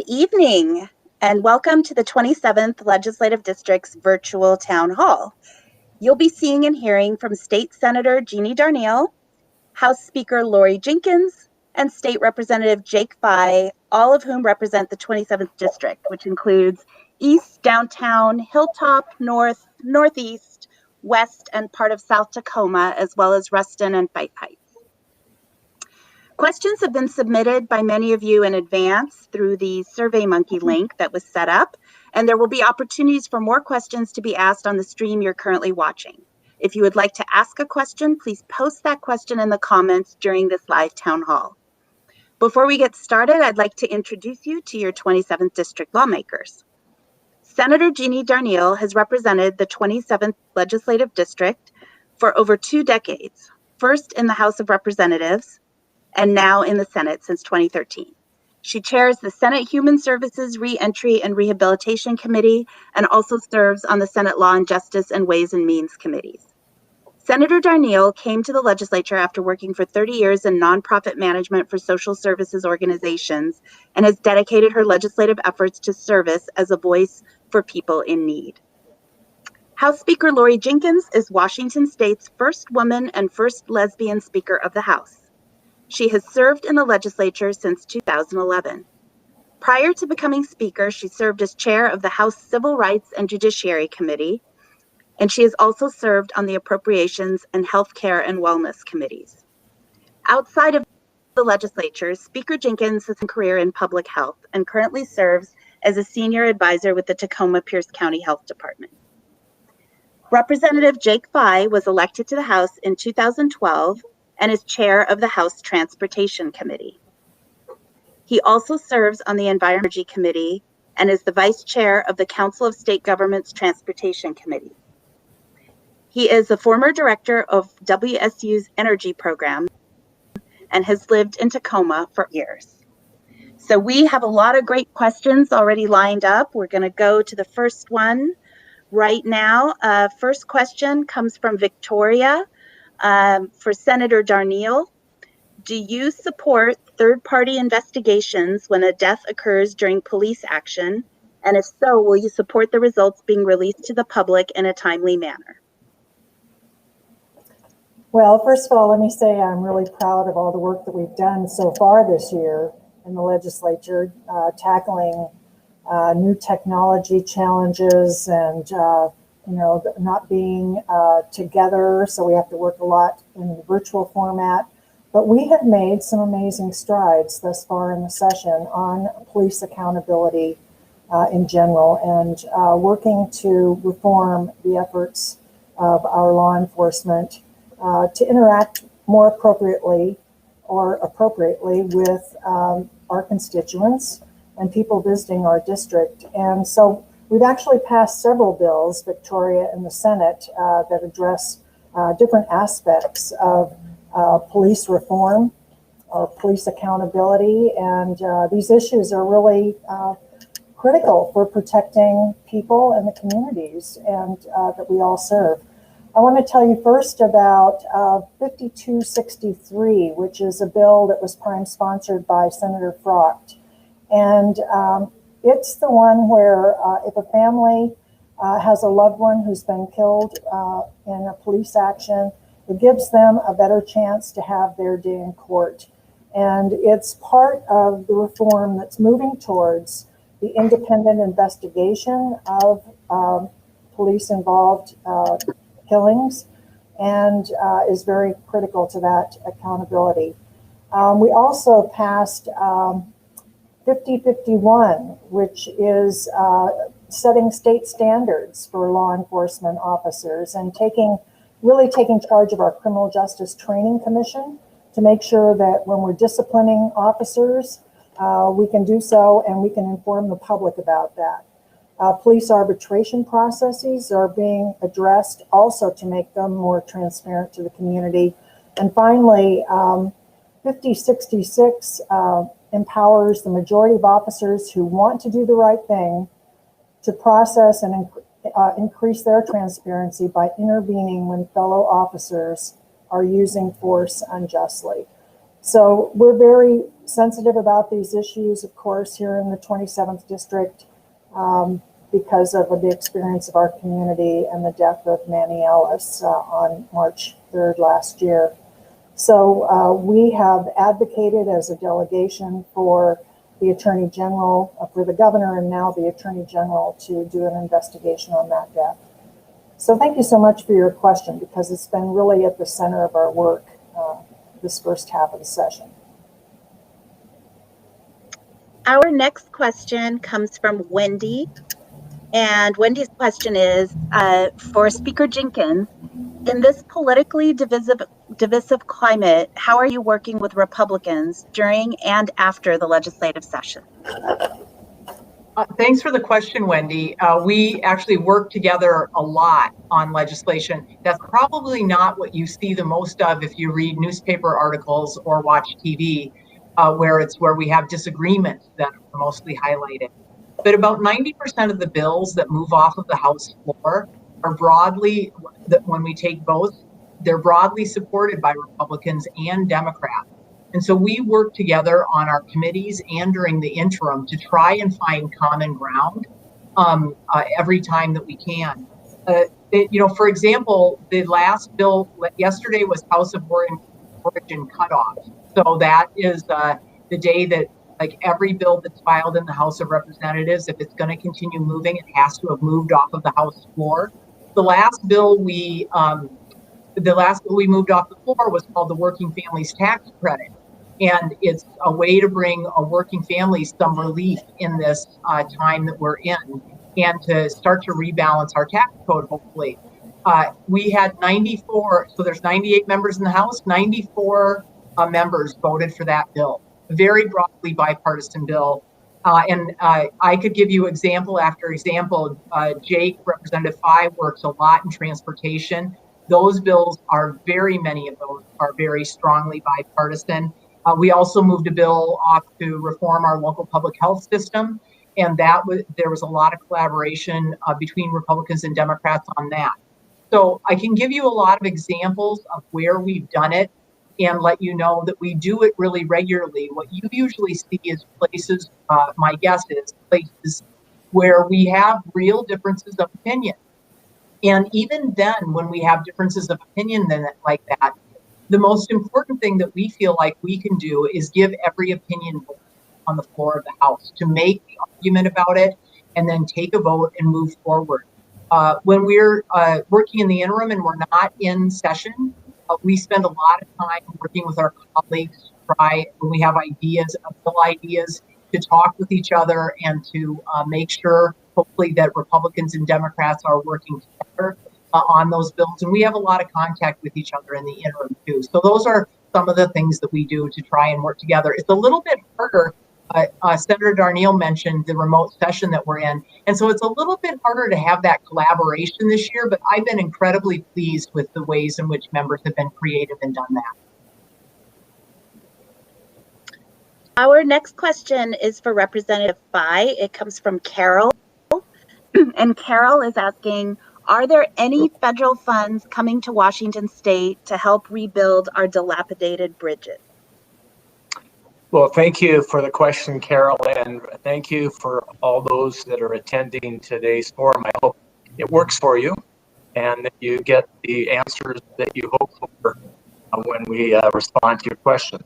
evening, and welcome to the 27th Legislative District's virtual town hall. You'll be seeing and hearing from State Senator Jeannie Darneille, House Speaker Laurie Jinkins, and State Representative Jake Fye, all of whom represent the 27th District, which includes East, Downtown, Hilltop, North, Northeast, West, and part of South Tacoma, as well as Ruston and Fife Heights. Questions have been submitted by many of you in advance through the SurveyMonkey link that was set up, and there will be opportunities for more questions to be asked on the stream you're currently watching. If you would like to ask a question, please post that question in the comments during this live town hall. Before we get started, I'd like to introduce you to your 27th District lawmakers. Senator Jeannie Darneille has represented the 27th Legislative District for over 2 decades, first in the House of Representatives, and now in the Senate since 2013. She chairs the Senate Human Services Re-Entry and Rehabilitation Committee and also serves on the Senate Law and Justice and Ways and Means Committees. Senator Darneille came to the legislature after working for 30 years in nonprofit management for social services organizations and has dedicated her legislative efforts to service as a voice for people in need. House Speaker Laurie Jinkins is Washington State's first woman and first lesbian Speaker of the House. She has served in the legislature since 2011. Prior to becoming Speaker, she served as chair of the House Civil Rights and Judiciary Committee, and she has also served on the Appropriations and Healthcare and Wellness Committees. Outside of the legislature, Speaker Jinkins has a career in public health and currently serves as a senior advisor with the Tacoma-Pierce County Health Department. Representative Jake Fye was elected to the House in 2012 and is chair of the House Transportation Committee. He also serves on the Environment Committee and is the vice chair of the Council of State Governments Transportation Committee. He is a former director of WSU's energy program and has lived in Tacoma for years. So we have a lot of great questions already lined up. We're going to go to the first one right now. First question comes from Victoria. For Senator Darneille, do you support third-party investigations when a death occurs during police action? And if so, will you support the results being released to the public in a timely manner? Well, first of all, let me say I'm really proud of all the work that we've done so far this year in the legislature, tackling new technology challenges and not being together, so we have to work a lot in the virtual format. But we have made some amazing strides thus far in the session on police accountability in general and working to reform the efforts of our law enforcement to interact more appropriately with our constituents and people visiting our district. And so we've actually passed several bills, Victoria, in the Senate that address different aspects of police reform or police accountability. And these issues are really critical for protecting people and the communities and that we all serve. I want to tell you first about 5263, which is a bill that was prime sponsored by Senator Frocht. And it's the one where if a family has a loved one who's been killed in a police action, it gives them a better chance to have their day in court. And it's part of the reform that's moving towards the independent investigation of police-involved killings and is very critical to that accountability. We also passed 5051, which is setting state standards for law enforcement officers and really taking charge of our Criminal Justice Training Commission to make sure that when we're disciplining officers, we can do so and we can inform the public about that. Police arbitration processes are being addressed also to make them more transparent to the community. And finally, 5066 empowers the majority of officers who want to do the right thing to process and increase their transparency by intervening when fellow officers are using force unjustly. So we're very sensitive about these issues, of course, here in the 27th District because of the experience of our community and the death of Manny Ellis on March 3rd last year. So we have advocated as a delegation for the Attorney General, for the Governor, and now the Attorney General to do an investigation on that death. So thank you so much for your question, because it's been really at the center of our work this first half of the session. Our next question comes from Wendy. And Wendy's question is for Speaker Jinkins. In this politically divisive climate, how are you working with Republicans during and after the legislative session? Thanks for the question, Wendy. We actually work together a lot on legislation. That's probably not what you see the most of if you read newspaper articles or watch TV, where we have disagreements that are mostly highlighted. But about 90% of the bills that move off of the House floor are broadly, when we take votes, they're broadly supported by Republicans and Democrats. And so we work together on our committees and during the interim to try and find common ground every time that we can. For example, the last bill yesterday was House of Origin cutoff. So that is the day that, like, every bill that's filed in the House of Representatives, if it's going to continue moving, it has to have moved off of the House floor. The last bill we moved off the floor was called the Working Families Tax Credit. And it's a way to bring working families some relief in this time that we're in, and to start to rebalance our tax code, hopefully. We had 94, so there's 98 members in the House, 94 members voted for that bill. Very broadly bipartisan bill. And I could give you example after example. Jake, Representative 5, works a lot in transportation. Those bills are many of those are very strongly bipartisan. We also moved a bill off to reform our local public health system. And there was a lot of collaboration between Republicans and Democrats on that. So I can give you a lot of examples of where we've done it and let you know that we do it really regularly. What you usually see is places, my guess is places where we have real differences of opinion. And even then, when we have differences of opinion like that, the most important thing that we feel like we can do is give every opinion on the floor of the House to make the argument about it and then take a vote and move forward. When we're working in the interim and we're not in session, we spend a lot of time working with our colleagues to try, when we have ideas, to talk with each other and to make sure, hopefully, that Republicans and Democrats are working together on those bills. And we have a lot of contact with each other in the interim too. So those are some of the things that we do to try and work together. It's a little bit harder. Senator Darneille mentioned the remote session that we're in. And so it's a little bit harder to have that collaboration this year, but I've been incredibly pleased with the ways in which members have been creative and done that. Our next question is for Representative Bai. It comes from Carol. And Carol is asking, are there any federal funds coming to Washington State to help rebuild our dilapidated bridges? Well, thank you for the question, Carol, and thank you for all those that are attending today's forum. I hope it works for you and that you get the answers that you hope for when we respond to your question.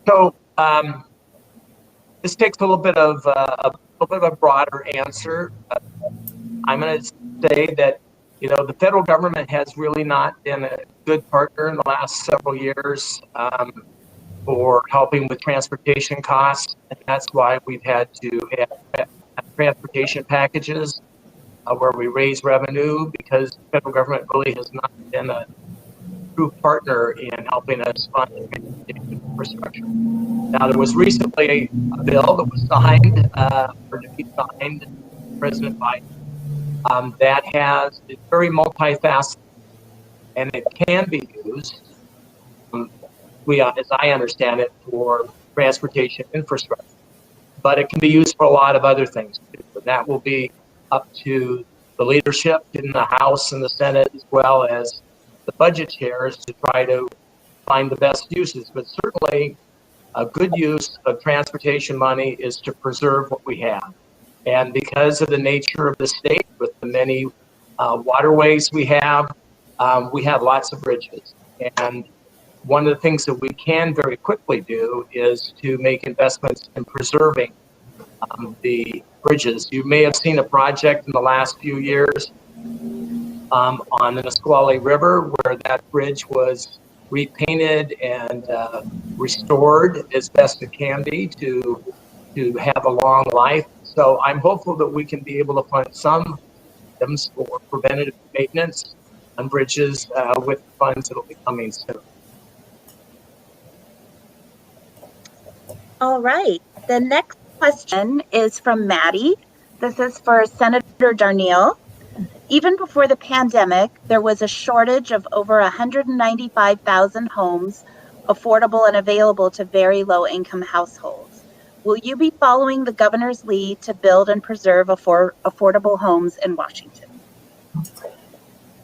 So this takes a little bit of a broader answer. I'm going to say that, the federal government has really not been a good partner in the last several years for helping with transportation costs. And that's why we've had to have transportation packages where we raise revenue, because the federal government really has not been a true partner in helping us fund transportation infrastructure. Now, there was recently a bill that was signed, or to be signed, President Biden, that has it's very multifaceted, and it can be used, as I understand it, for transportation infrastructure. But it can be used for a lot of other things too. And that will be up to the leadership in the House and the Senate, as well as the budget chairs, to try to find the best uses. But certainly a good use of transportation money is to preserve what we have. And because of the nature of the state, with the many waterways we have lots of bridges. And one of the things that we can very quickly do is to make investments in preserving the bridges. You may have seen a project in the last few years on the Nisqually River, where that bridge was repainted and restored as best it can be to have a long life. So I'm hopeful that we can be able to fund some items for preventative maintenance on bridges with funds that will be coming soon. All right. The next question is from Maddie. This is for Senator Darneille. Even before the pandemic, there was a shortage of over 195,000 homes affordable and available to very low-income households. Will you be following the governor's lead to build and preserve affordable homes in Washington?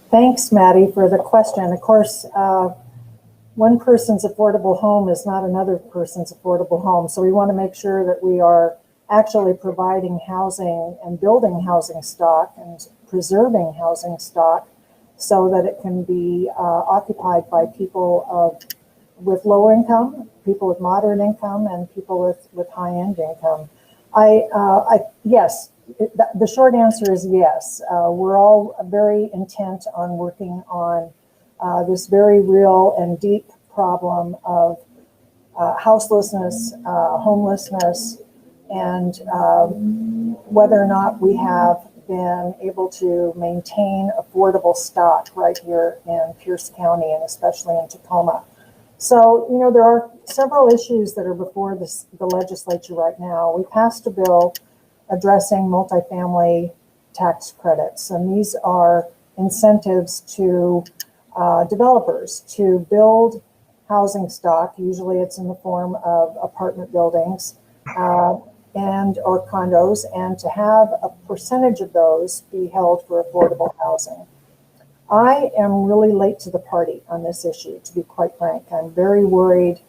Thanks, Maddie, for the question. Of course, one person's affordable home is not another person's affordable home. So we want to make sure that we are actually providing housing and building housing stock and preserving housing stock so that it can be occupied by people with low income, people with moderate income, and people with high-end income. Yes, the short answer is yes. We're all very intent on working on this very real and deep problem of houselessness, homelessness, and whether or not we have been able to maintain affordable stock right here in Pierce County and especially in Tacoma. So, there are several issues that are before the legislature right now. We passed a bill addressing multifamily tax credits, and these are incentives to developers to build housing stock. Usually it's in the form of apartment buildings and or condos, and to have a percentage of those be held for affordable housing. I am really late to the party on this issue, to be quite frank. I'm very worried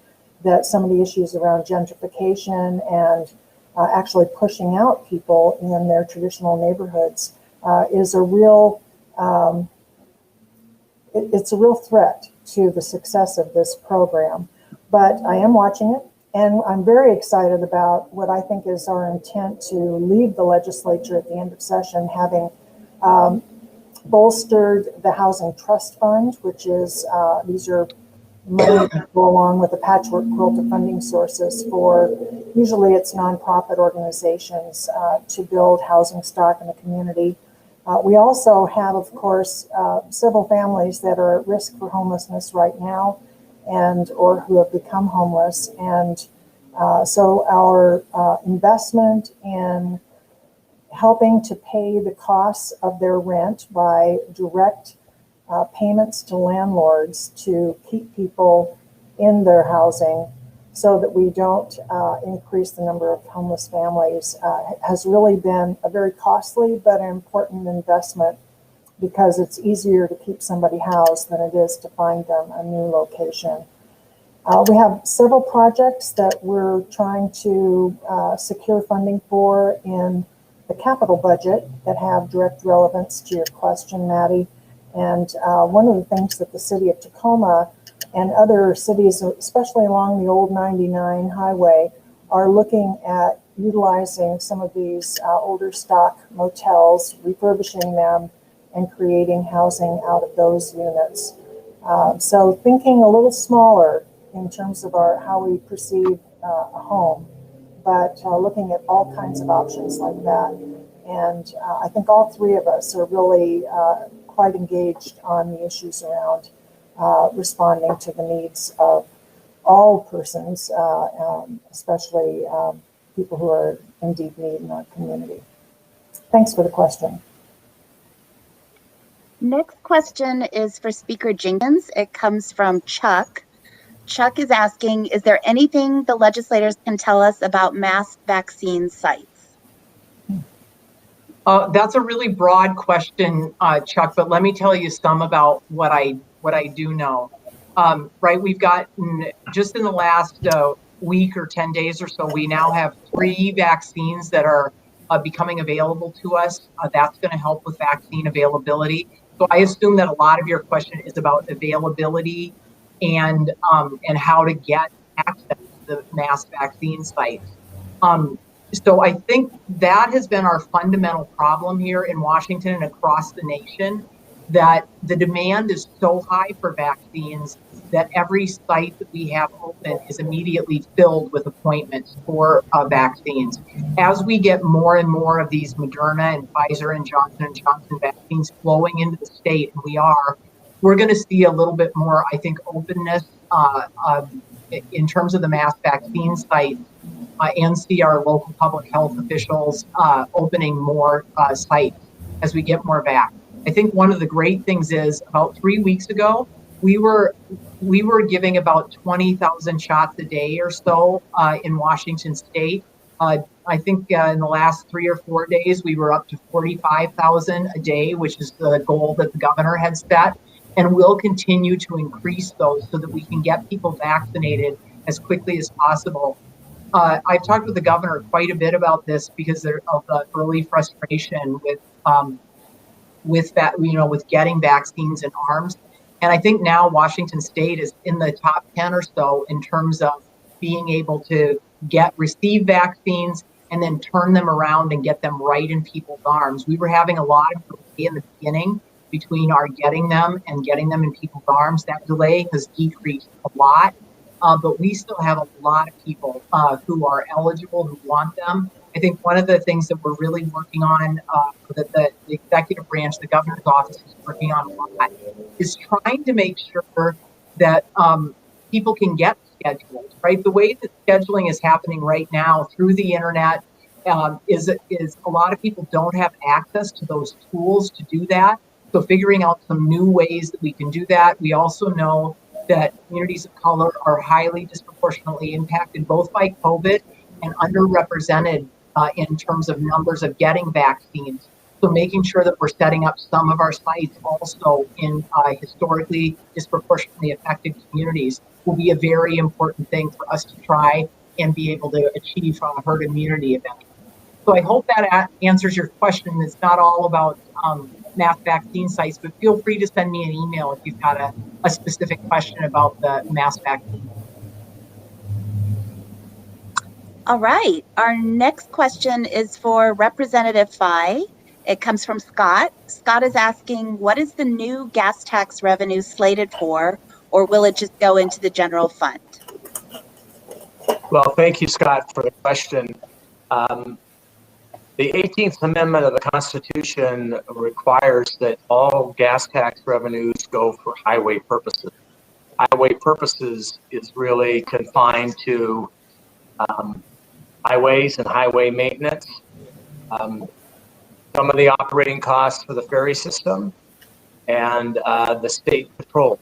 that some of the issues around gentrification and actually pushing out people in their traditional neighborhoods is a real it's a real threat to the success of this program. But I am watching it, and I'm very excited about what I think is our intent to leave the legislature at the end of session, having bolstered the Housing Trust Fund, which is, these are money that go along with the patchwork quilt of funding sources for, usually it's nonprofit organizations to build housing stock in the community. We also have, of course, several families that are at risk for homelessness right now and or who have become homeless. And so our investment in helping to pay the costs of their rent by direct payments to landlords to keep people in their housing so that we don't increase the number of homeless families has really been a very costly but an important investment, because it's easier to keep somebody housed than it is to find them a new location. We have several projects that we're trying to secure funding for in the capital budget that have direct relevance to your question, Maddie. And one of the things that the city of Tacoma and other cities, especially along the old 99 highway, are looking at utilizing some of these older stock motels, refurbishing them, and creating housing out of those units. So thinking a little smaller in terms of how we perceive a home, but looking at all kinds of options like that. And I think all three of us are really quite engaged on the issues around responding to the needs of all persons, especially people who are in deep need in our community. Thanks for the question. Next question is for Speaker Jinkins. It comes from Chuck. Chuck is asking, is there anything the legislators can tell us about mass vaccine sites? That's a really broad question, Chuck, but let me tell you some about what I do know. right? We've gotten, just in the last week or 10 days or so, we now have 3 vaccines that are becoming available to us. That's going to help with vaccine availability. So I assume that a lot of your question is about availability and how to get access to the mass vaccine sites. So I think that has been our fundamental problem here in Washington and across the nation, that the demand is so high for vaccines that every site that we have open is immediately filled with appointments for vaccines. As we get more and more of these Moderna and Pfizer and Johnson & Johnson vaccines flowing into the state, and we're going to see a little bit more, I think, openness in terms of the mass vaccine sites, and see our local public health officials opening more sites as we get more back. I think one of the great things is, about 3 weeks ago, we were giving about 20,000 shots a day or so in Washington State. I think in the last 3 or 4 days, we were up to 45,000 a day, which is the goal that the governor had set. And we'll continue to increase those so that we can get people vaccinated as quickly as possible. I've talked with the governor quite a bit about this because of the early frustration with that, with getting vaccines in arms. And I think now Washington State is in the top 10 or so in terms of being able to receive vaccines and then turn them around and get them right in people's arms. We were having a lot of delay in the beginning between our getting them and getting them in people's arms. That delay has decreased a lot, but we still have a lot of people who are eligible, who want them. I think one of the things that we're really working on, that the executive branch, the governor's office is working on a lot, is trying to make sure that people can get scheduled, right? The way that scheduling is happening right now through the internet is a lot of people don't have access to those tools to do that. So figuring out some new ways that we can do that. We also know that communities of color are highly disproportionately impacted both by COVID and underrepresented in terms of numbers of getting vaccines. So making sure that we're setting up some of our sites also in historically disproportionately affected communities will be a very important thing for us to try and be able to achieve herd immunity eventually. So I hope that answers your question. It's not all about mass vaccine sites, but feel free to send me an email if you've got a specific question about the mass vaccine. All right. Our next question is for Representative Fye. It comes from Scott. Scott is asking, what is the new gas tax revenue slated for, or will it just go into the general fund? Well, thank you, Scott, for the question. The 18th Amendment of the Constitution requires that all gas tax revenues go for highway purposes. Highway purposes is really confined to highways and highway maintenance, some of the operating costs for the ferry system, and the state patrol.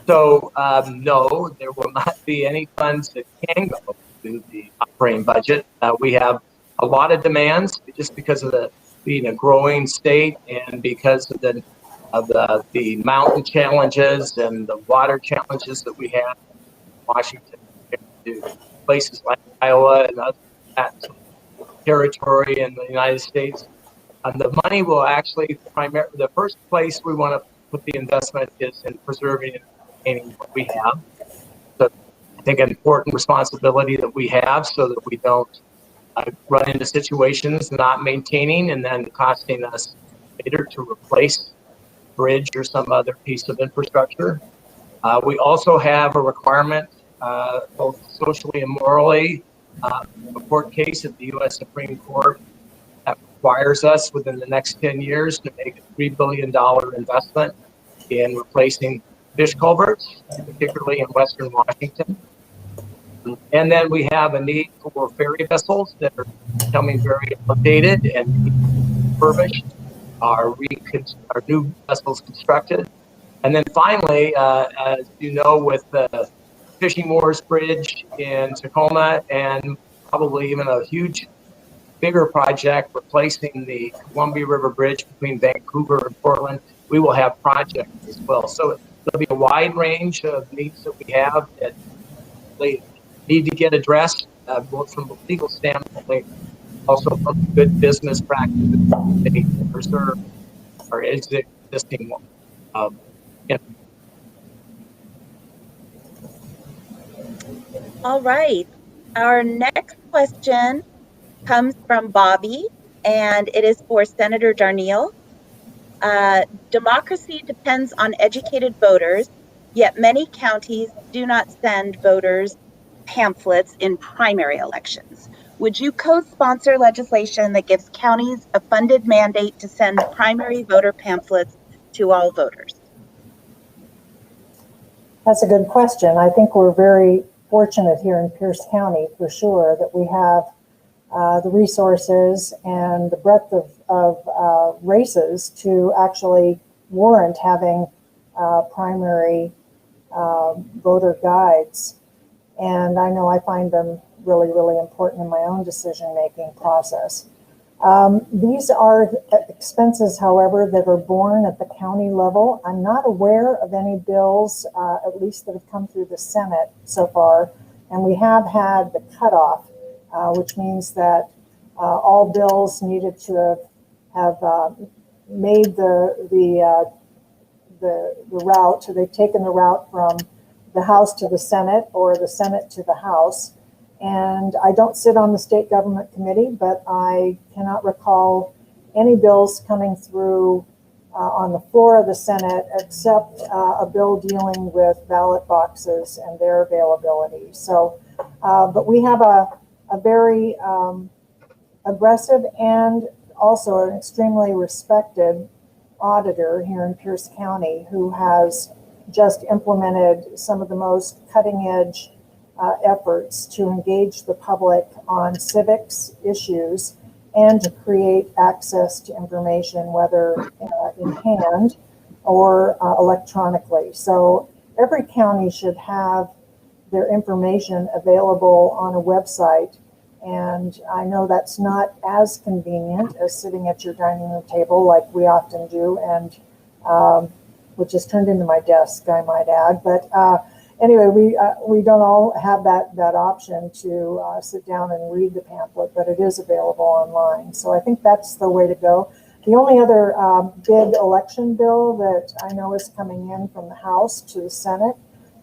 So no, there will not be any funds that can go to the operating budget. We have a lot of demands just because of being a growing state and because of the mountain challenges and the water challenges that we have in Washington compared to places like Iowa and other territory in the United States. The money will actually the first place we want to put the investment is in preserving and maintaining what we have. So I think an important responsibility that we have so that we don't run into situations not maintaining and then costing us later to replace bridge or some other piece of infrastructure. We also have a requirement, both socially and morally, a court case at the U.S. Supreme Court that requires us within the next 10 years to make a $3 billion investment in replacing fish culverts, particularly in Western Washington. And then we have a need for ferry vessels that are becoming very outdated and refurbished, our new vessels constructed. And then finally, as you know, with the Fishing Wharves Bridge in Tacoma and probably even a bigger project replacing the Columbia River Bridge between Vancouver and Portland, we will have projects as well. So there'll be a wide range of needs that we have that they need to get addressed, both from a legal standpoint, also from good business practices to preserve our existing in- All right. Our next question comes from Bobby, and it is for Senator Darneille. Democracy depends on educated voters, yet many counties do not send voters pamphlets in primary elections. Would you co-sponsor legislation that gives counties a funded mandate to send primary voter pamphlets to all voters? That's a good question. I think we're very fortunate here in Pierce County, for sure, that we have the resources and the breadth of races to actually warrant having primary voter guides. And I know I find them really, really important in my own decision-making process. These are expenses, however, that are borne at the county level. I'm not aware of any bills, at least that have come through the Senate so far, and we have had the cutoff, which means that all bills needed to have made the route. So they've taken the route from the House to the Senate or the Senate to the House. And I don't sit on the state government committee, but I cannot recall any bills coming through on the floor of the Senate except a bill dealing with ballot boxes and their availability. So, but we have a very aggressive and also an extremely respected auditor here in Pierce County who has just implemented some of the most cutting edge efforts to engage the public on civics issues and to create access to information, whether in hand or electronically. So every county should have their information available on a website. And I know that's not as convenient as sitting at your dining room table like we often do, and which has turned into my desk, I might add. But anyway, we don't all have that option to sit down and read the pamphlet, but it is available online. So I think that's the way to go. The only other big election bill that I know is coming in from the House to the Senate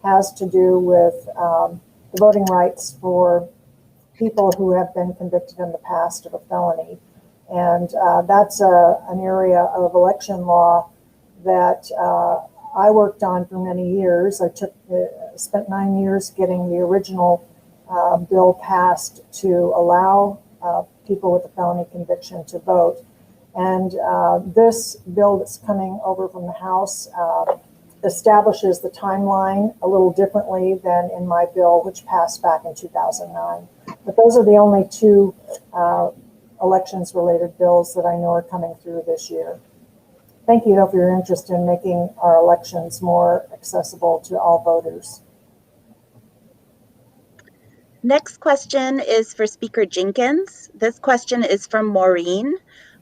has to do with the voting rights for people who have been convicted in the past of a felony. And that's an area of election law that I worked on for many years. I spent 9 years getting the original bill passed to allow people with a felony conviction to vote. And this bill that's coming over from the House establishes the timeline a little differently than in my bill, which passed back in 2009. But those are the only two elections-related bills that I know are coming through this year. Thank you, though, for your interest in making our elections more accessible to all voters. Next question is for Speaker Jinkins. This question is from Maureen.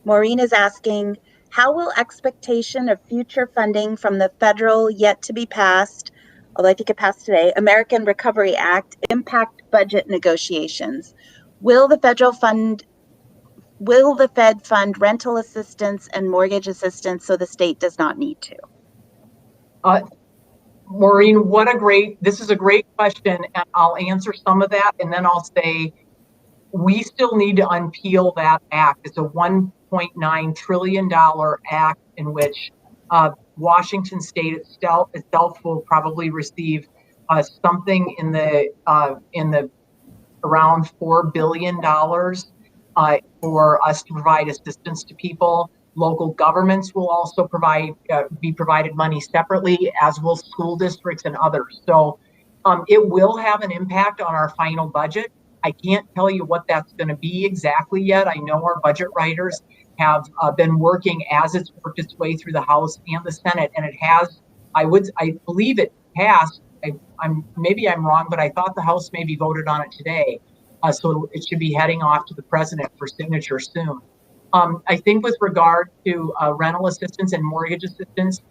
Maureen is asking, how will expectation of future funding from the federal yet to be passed, although I think it passed today, American Recovery Act impact budget negotiations? Will the Fed fund rental assistance and mortgage assistance so the state does not need to? Maureen, this is a great question, and I'll answer some of that, and then I'll say we still need to unpeel that act. It's a $1.9 trillion act in which Washington State itself will probably receive something in the around $4 billion for us to provide assistance to people. Local governments will also be provided money separately, as will school districts and others. So it will have an impact on our final budget. I can't tell you what that's going to be exactly yet. I know our budget writers have been working as it's worked its way through the House and the Senate, and it has. I believe it passed. Maybe I'm wrong, but I thought the House maybe voted on it today. So it should be heading off to the president for signature soon. I think with regard to rental assistance and mortgage assistance,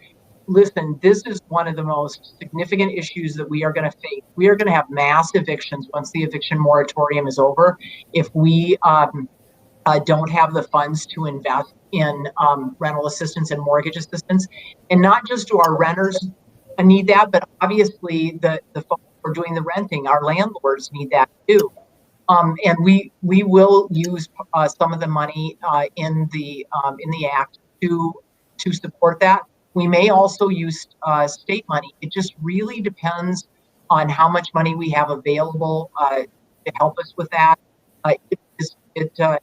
listen, this is one of the most significant issues that we are going to face. We are going to have mass evictions once the eviction moratorium is over. If we don't have the funds to invest in rental assistance and mortgage assistance, and not just do our renters need that, but obviously the folks who are doing the renting, our landlords need that too. And we will use some of the money in the act to support that. We may also use state money. It just really depends on how much money we have available to help us with that. It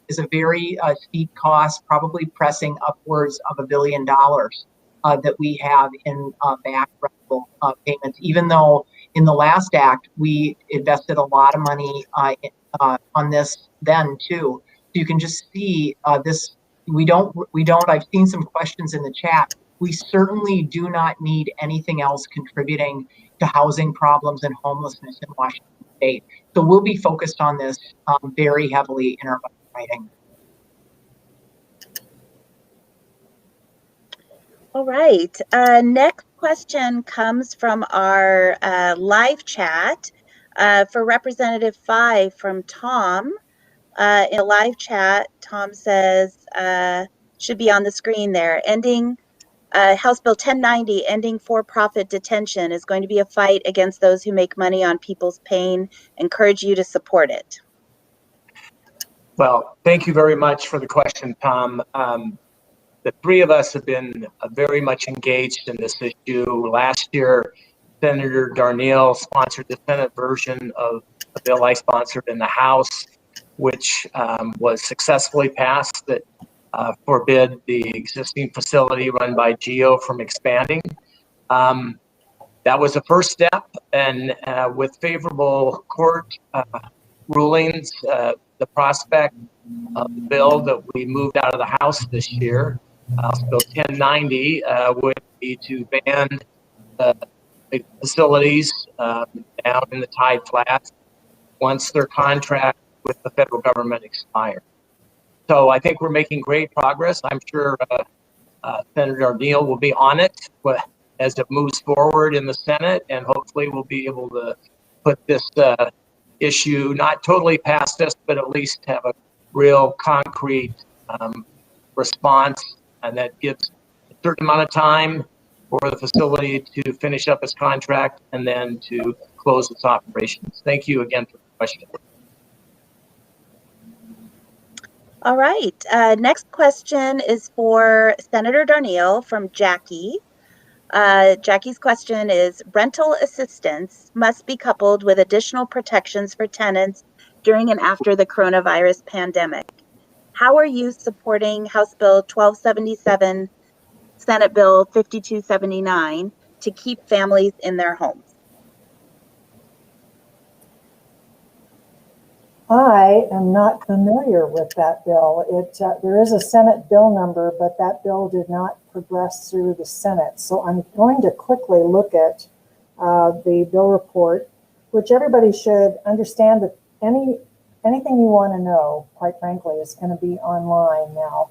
is a very steep cost, probably pressing upwards of $1 billion that we have in back rental payments, even though in the last act, we invested a lot of money on this then too. So you can just see this, I've seen some questions in the chat. We certainly do not need anything else contributing to housing problems and homelessness in Washington State. So we'll be focused on this very heavily in our budget writing. All right. Next question comes from our live chat for Representative 5 from Tom. In a live chat, Tom says, should be on the screen there, ending House Bill 1090, ending for-profit detention, is going to be a fight against those who make money on people's pain. Encourage you to support it. Well, thank you very much for the question, Tom. The three of us have been very much engaged in this issue. Last year, Senator Darneille sponsored the Senate version of a bill I sponsored in the House, which was successfully passed that forbid the existing facility run by GEO from expanding. That was the first step, and with favorable court rulings, the prospect of the bill that we moved out of the House this year, House Bill 1090, would be to ban the facilities down in the tide flats once their contract with the federal government expires. So I think we're making great progress. I'm sure Senator Darneille will be on it as it moves forward in the Senate, and hopefully we'll be able to put this issue not totally past us, but at least have a real concrete response, and that gives a certain amount of time for the facility to finish up its contract and then to close its operations. Thank you again for the question. All right. Next question is for Senator Darneille from Jackie. Jackie's question is, rental assistance must be coupled with additional protections for tenants during and after the coronavirus pandemic. How are you supporting House Bill 1277, Senate Bill 5279 to keep families in their homes? I am not familiar with that bill. There is a Senate bill number, but that bill did not progress through the Senate. So I'm going to quickly look at the bill report, which everybody should understand that anything you want to know, quite frankly, is going to be online now.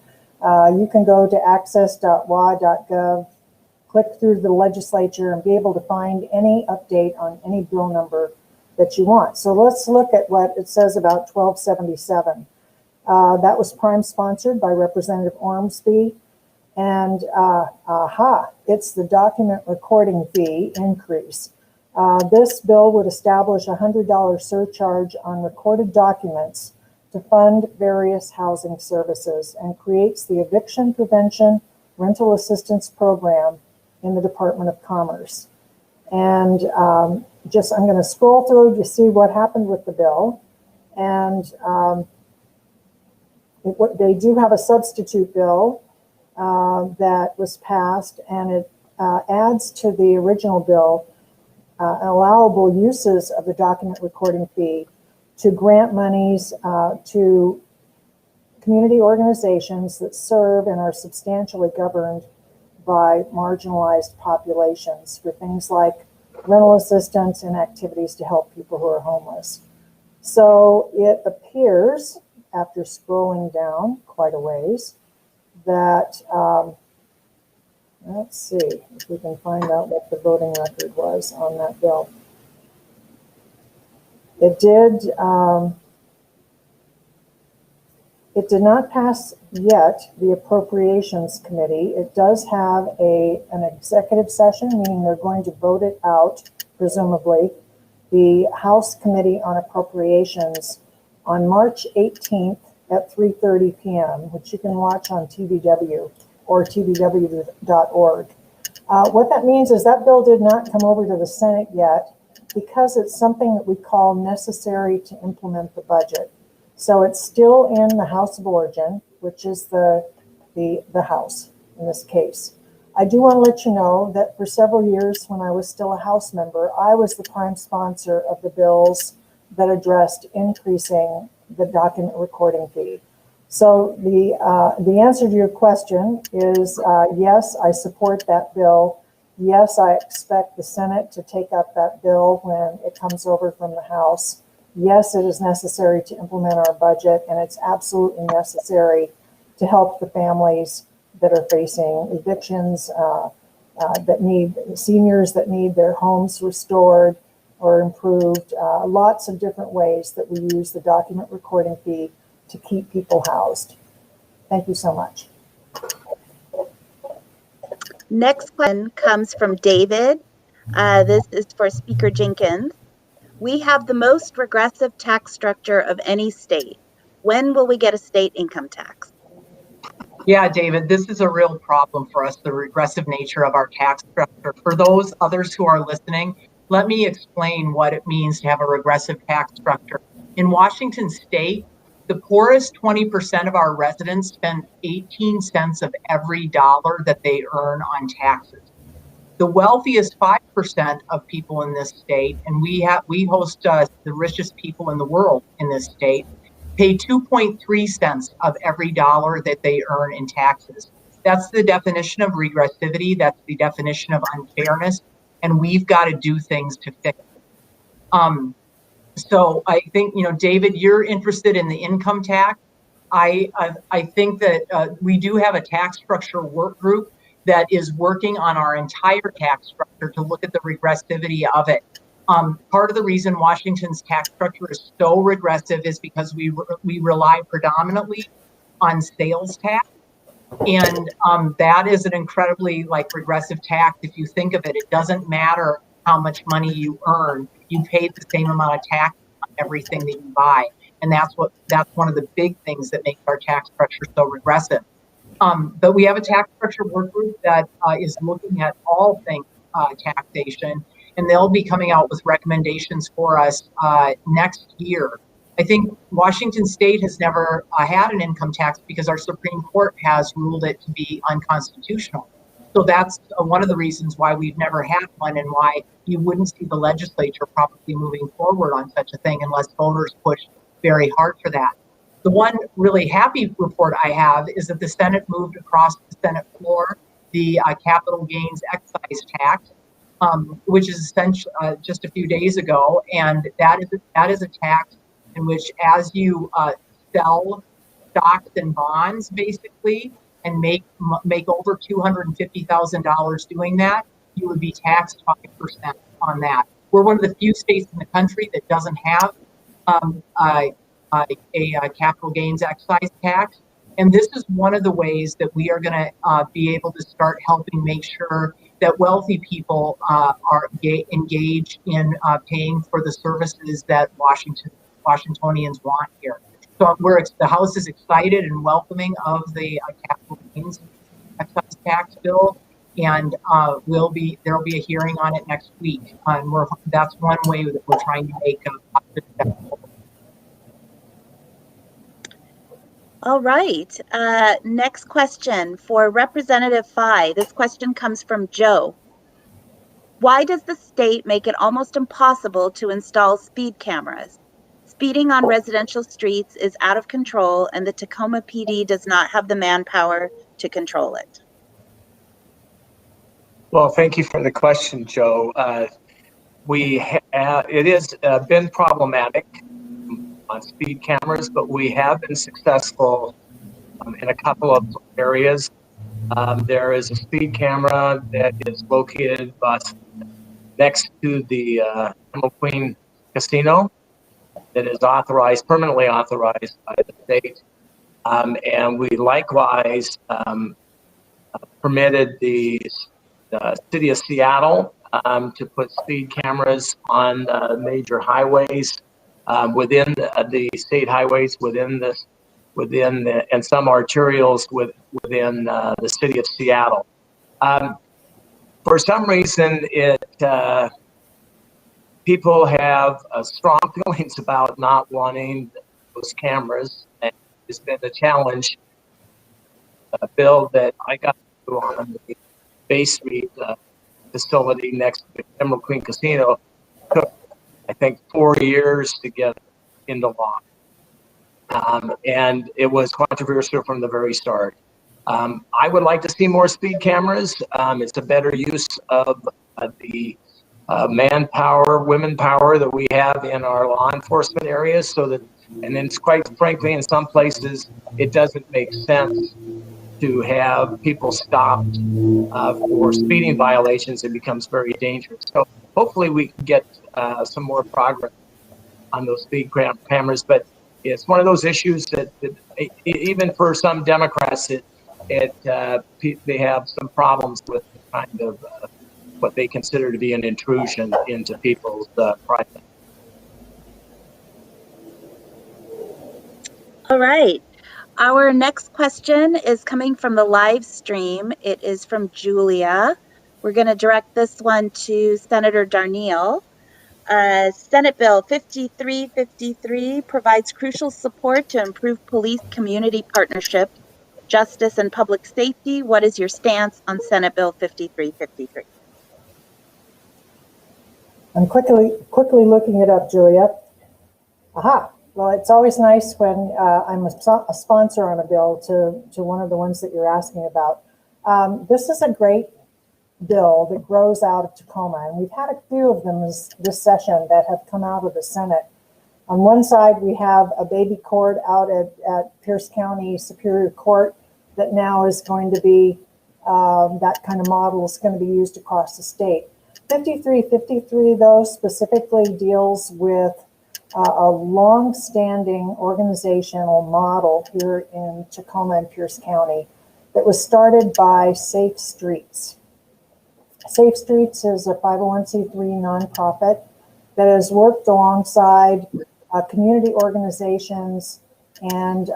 You can go to access.wa.gov, click through the legislature, and be able to find any update on any bill number that you want. So let's look at what it says about 1277. That was prime sponsored by Representative Ormsby. And it's the document recording fee increase. This bill would establish a $100 surcharge on recorded documents to fund various housing services and creates the Eviction Prevention Rental Assistance Program in the Department of Commerce. And I'm going to scroll through to see what happened with the bill. And they do have a substitute bill that was passed, and it adds to the original bill allowable uses of the document recording fee to grant monies to community organizations that serve and are substantially governed by marginalized populations for things like rental assistance and activities to help people who are homeless. So it appears, after scrolling down quite a ways, that Let's see if we can find out what the voting record was on that bill. It did not pass yet the Appropriations Committee. It does have an executive session, meaning they're going to vote it out, presumably. The House Committee on Appropriations on March 18th at 3:30 p.m., which you can watch on TVW or tvw.org. What that means is that bill did not come over to the Senate yet because it's something that we call necessary to implement the budget. So it's still in the House of Origin, which is the House in this case. I do want to let you know that for several years when I was still a House member, I was the prime sponsor of the bills that addressed increasing the document recording fee. So the answer to your question is yes, I support that bill. Yes, I expect the Senate to take up that bill when it comes over from the House. Yes, it is necessary to implement our budget, and it's absolutely necessary to help the families that are facing evictions, that need seniors that need their homes restored or improved. Lots of different ways that we use the document recording fee to keep people housed. Thank you so much. Next question comes from David. This is for Speaker Jinkins. We have the most regressive tax structure of any state. When will we get a state income tax? Yeah, David, this is a real problem for us, the regressive nature of our tax structure. For those others who are listening, let me explain what it means to have a regressive tax structure. In Washington state, the poorest 20% of our residents spend 18 cents of every dollar that they earn on taxes. The wealthiest 5% of people in this state, and we host the richest people in the world in this state, pay 2.3 cents of every dollar that they earn in taxes. That's the definition of regressivity. That's the definition of unfairness. And we've got to do things to fix it. So I think, David, you're interested in the income tax. I think that we do have a tax structure work group that is working on our entire tax structure to look at the regressivity of it. Part of the reason Washington's tax structure is so regressive is because we rely predominantly on sales tax. And that is an incredibly regressive tax. If you think of it, it doesn't matter how much money you earn, you pay the same amount of tax on everything that you buy. And that's one of the big things that makes our tax structure so regressive. But we have a tax structure work group that is looking at all things taxation, and they'll be coming out with recommendations for us next year. I think Washington state has never had an income tax because our Supreme Court has ruled it to be unconstitutional. So that's one of the reasons why we've never had one, and why you wouldn't see the legislature probably moving forward on such a thing unless voters push very hard for that. The one really happy report I have is that the Senate moved across the Senate floor the capital gains excise tax, which is essentially just a few days ago, and that is a tax in which, as you sell stocks and bonds, basically, and make over $250,000 doing that, you would be taxed 5% on that. We're one of the few states in the country that doesn't have a capital gains excise tax. And this is one of the ways that we are going to be able to start helping make sure that wealthy people are engaged in paying for the services that Washingtonians want here. So the House is excited and welcoming of the capital gains excise tax bill, and there will be a hearing on it next week. And that's one way that we're trying to make a positive step forward. All right. Next question for Representative Fye. This question comes from Joe. Why does the state make it almost impossible to install speed cameras? Speeding on residential streets is out of control, and the Tacoma PD does not have the manpower to control it. Well, thank you for the question, Joe. It has been problematic on speed cameras, but we have been successful in a couple of areas. There is a speed camera that is located next to the Emerald Queen Casino that is permanently authorized by the state. And we likewise permitted the city of Seattle to put speed cameras on major highways within the state highways, and some arterials within the city of Seattle. For some reason, people have strong feelings about not wanting those cameras, and it's been a challenge. A bill that I got through on the Bay Street facility next to the Emerald Queen Casino took, I think, 4 years to get into law. And it was controversial from the very start. I would like to see more speed cameras. It's a better use of the manpower, women power that we have in our law enforcement areas. And then quite frankly, in some places, it doesn't make sense to have people stopped for speeding violations. It becomes very dangerous. So hopefully we can get some more progress on those speed cameras. But it's one of those issues that even for some Democrats, they have some problems with kind of what they consider to be an intrusion into people's privacy. All right. Our next question is coming from the live stream. It is from Julia. We're going to direct this one to Senator Darneille. Senate Bill 5353 provides crucial support to improve police-community partnership, justice, and public safety. What is your stance on Senate Bill 5353? I'm quickly looking it up, Julia. Aha. Well, it's always nice when I'm a sponsor on a bill to one of the ones that you're asking about. This is a great bill that grows out of Tacoma, and we've had a few of them this session that have come out of the Senate. On one side, we have a baby court out at Pierce County Superior Court that now is going to be, that kind of model is going to be used across the state. 5353, though, specifically deals with a long-standing organizational model here in Tacoma and Pierce County that was started by Safe Streets. Safe Streets is a 501c3 nonprofit that has worked alongside community organizations and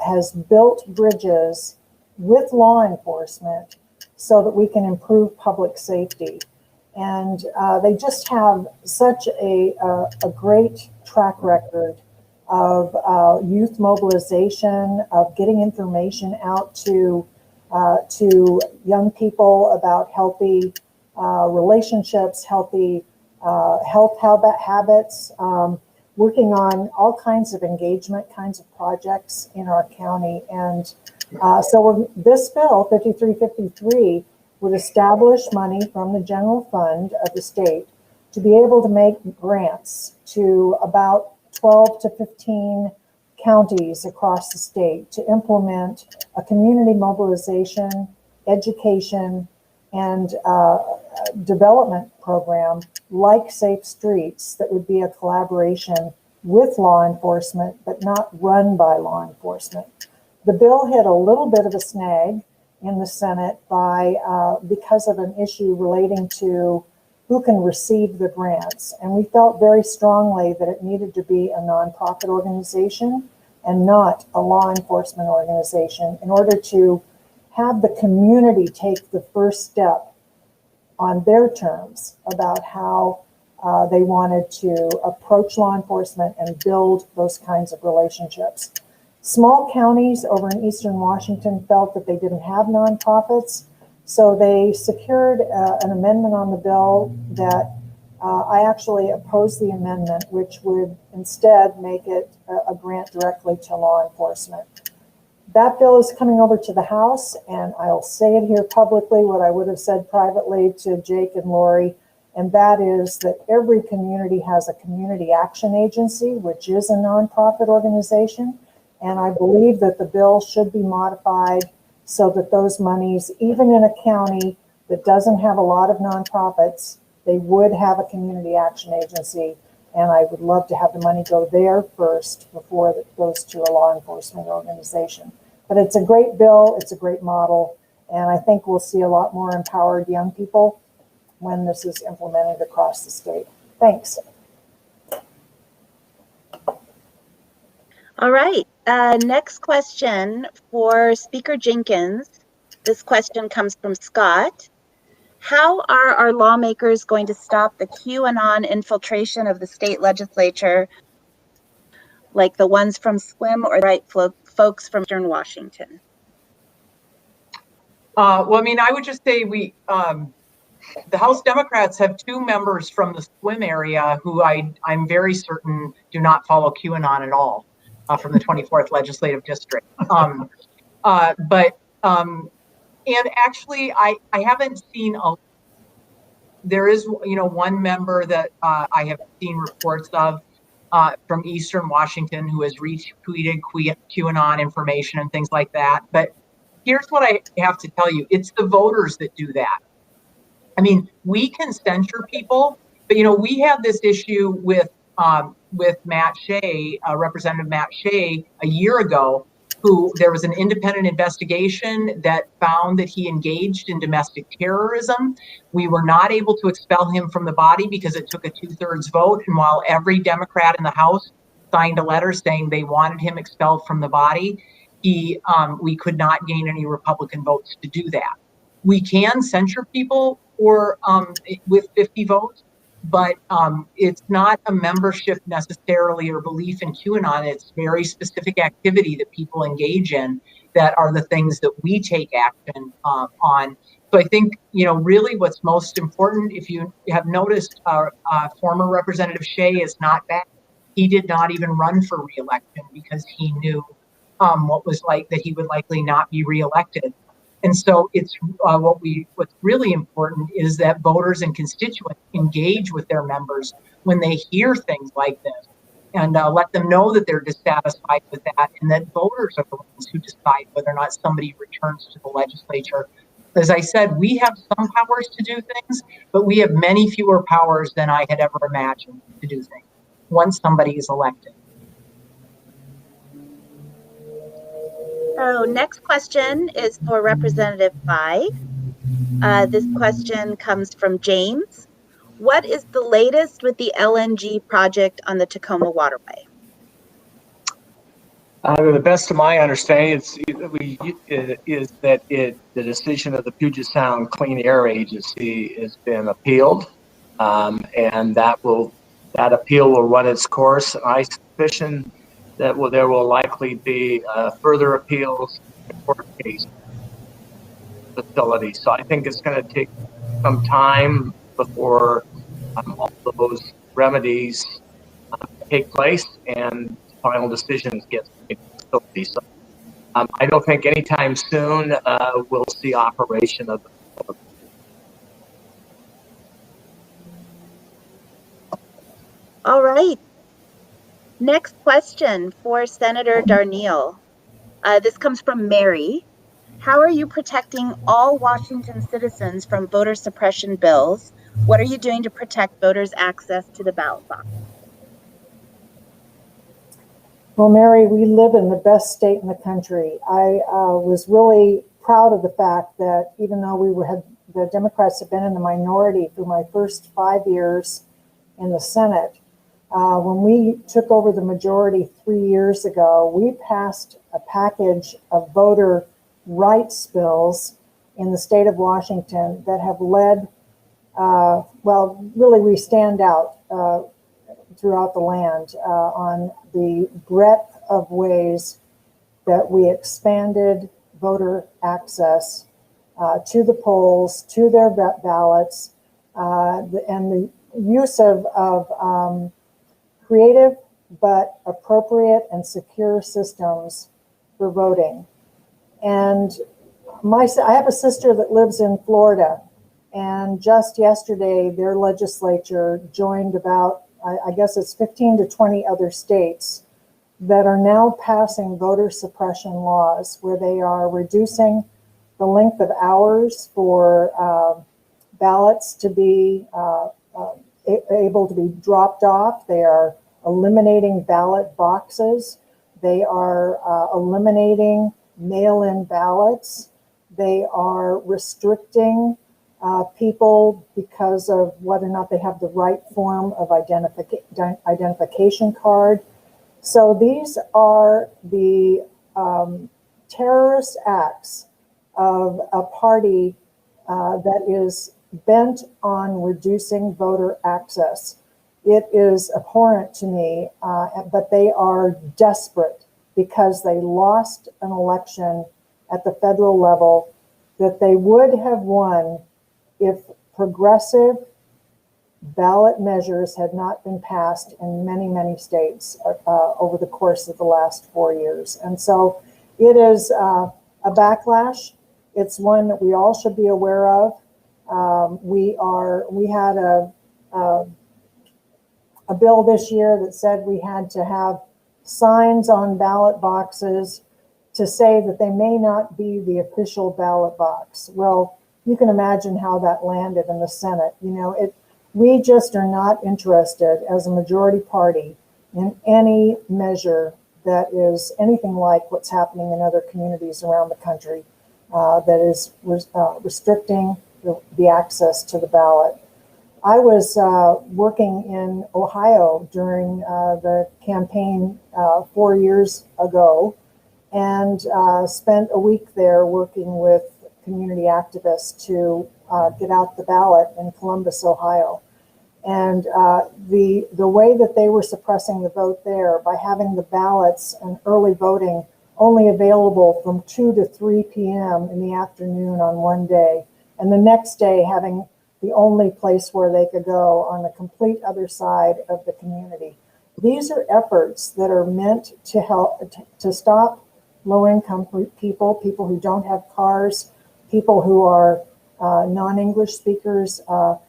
has built bridges with law enforcement so that we can improve public safety. And they just have such a great track record of youth mobilization, of getting information out to young people about healthy relationships, healthy health habits, working on all kinds of engagement kinds of projects in our county. And so this bill, 5353, would establish money from the general fund of the state to be able to make grants to about 12 to 15 counties across the state to implement a community mobilization, education, and development program like Safe Streets that would be a collaboration with law enforcement, but not run by law enforcement. The bill hit a little bit of a snag in the Senate because of an issue relating to who can receive the grants. And we felt very strongly that it needed to be a nonprofit organization and not a law enforcement organization in order to have the community take the first step on their terms about how they wanted to approach law enforcement and build those kinds of relationships. Small counties over in Eastern Washington felt that they didn't have nonprofits, so they secured an amendment on the bill that I actually opposed the amendment, which would instead make it a grant directly to law enforcement. That bill is coming over to the House, and I'll say it here publicly, what I would have said privately to Jake and Laurie, and that is that every community has a community action agency, which is a nonprofit organization. And I believe that the bill should be modified so that those monies, even in a county that doesn't have a lot of nonprofits, they would have a community action agency. And I would love to have the money go there first before it goes to a law enforcement organization. But it's a great bill, it's a great model, and I think we'll see a lot more empowered young people when this is implemented across the state. Thanks. All right, next question for Speaker Jinkins. This question comes from Scott. How are our lawmakers going to stop the QAnon infiltration of the state legislature, like the ones from SWIM or right folks from Eastern Washington? Well, I mean, I would just say the House Democrats have 2 members from the SWIM area who I'm very certain do not follow QAnon at all, from the 24th Legislative District. And actually, I haven't seen there is, one member that I have seen reports of from Eastern Washington who has retweeted QAnon information and things like that. But here's what I have to tell you. It's the voters that do that. I mean, we can censure people, but, we had this issue with Matt Shea, Representative Matt Shea, a year ago, who there was an independent investigation that found that he engaged in domestic terrorism. We were not able to expel him from the body because it took a 2/3 vote. And while every Democrat in the House signed a letter saying they wanted him expelled from the body, we could not gain any Republican votes to do that. We can censure people with 50 votes, but it's not a membership necessarily or belief in QAnon. It's very specific activity that people engage in that are the things that we take action on. So I think, really what's most important, if you have noticed, former Representative Shea is not back. He did not even run for re-election because he knew that he would likely not be re-elected. And so it's what's really important is that voters and constituents engage with their members when they hear things like this, and let them know that they're dissatisfied with that, and that voters are the ones who decide whether or not somebody returns to the legislature. As I said, we have some powers to do things, but we have many fewer powers than I had ever imagined to do things once somebody is elected. So next question is for Representative Bai. This question comes from James. What is the latest with the LNG project on the Tacoma Waterway? To the best of my understanding, the decision of the Puget Sound Clean Air Agency has been appealed, and that appeal will run its course. I suspicion that there will likely be further appeals in the court case facility. So I think it's going to take some time before all of those remedies take place and final decisions get made. So I don't think anytime soon we'll see operation of the. All right. Next question for Senator Darneille. This comes from Mary. How are you protecting all Washington citizens from voter suppression bills? What are you doing to protect voters' access to the ballot box? Well, Mary, we live in the best state in the country. I was really proud of the fact that even though the Democrats have been in the minority through my first 5 years in the Senate, when we took over the majority 3 years ago, we passed a package of voter rights bills in the state of Washington that have led, really we stand out throughout the land on the breadth of ways that we expanded voter access to the polls, to their ballots, and the use of creative but appropriate and secure systems for voting. And I have a sister that lives in Florida, and just yesterday their legislature joined about, I guess it's 15 to 20 other states that are now passing voter suppression laws where they are reducing the length of hours for ballots to be able to be dropped off. They are eliminating ballot boxes. They are eliminating mail-in ballots. They are restricting people because of whether or not they have the right form of identification card. So these are the terrorist acts of a party that is bent on reducing voter access. It is abhorrent to me, but they are desperate because they lost an election at the federal level that they would have won if progressive ballot measures had not been passed in many, many states over the course of the last 4 years. And so it is a backlash. It's one that we all should be aware of. We had a bill this year that said we had to have signs on ballot boxes to say that they may not be the official ballot box. Well, you can imagine how that landed in the Senate. You know, we just are not interested as a majority party in any measure that is anything like what's happening in other communities around the country that is restricting the access to the ballot. I was working in Ohio during the campaign 4 years ago and spent a week there working with community activists to get out the ballot in Columbus, Ohio. And the way that they were suppressing the vote there by having the ballots and early voting only available from 2 to 3 p.m. in the afternoon on one day, and the next day having the only place where they could go on the complete other side of the community. These are efforts that are meant to help to stop low-income people who don't have cars, people who are non-English speakers, or